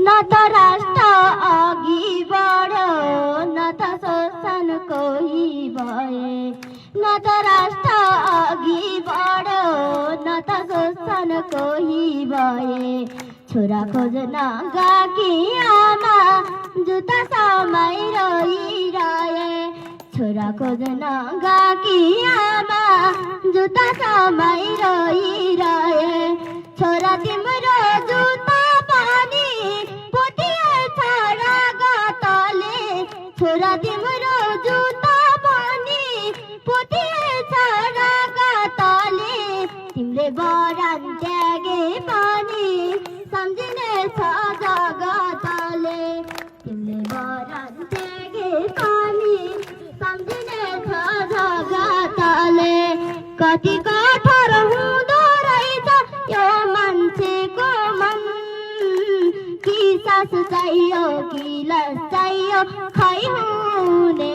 न त राष्ट्र अघि बढ्यो न त शोषण कोही भए, न त राष्ट्र अघि बढ्यो न त शोषण कोही भए। छोरा खोज्न गएकी आमा जुत्ता समाई रोइरहे, छोरा खोज्न गएकी आमा जुत्ता समाई रोइरहे। छोरा तिम्रो जुत्ता पनि पोतिएछ रगतले, छोरा तिम्रो जुत्ता पनि पोतिएछ रगतले। तिमीले बरान त्यागे पनि सम्झिनेछ जगतले, तिमीले बरान त्यागे पनि सम्झिनेछ जगतले। कति कठोर हुँदो रहेछ यो मान्छेको मन, कि सास चाहियो कि लास चाहियो खै हुने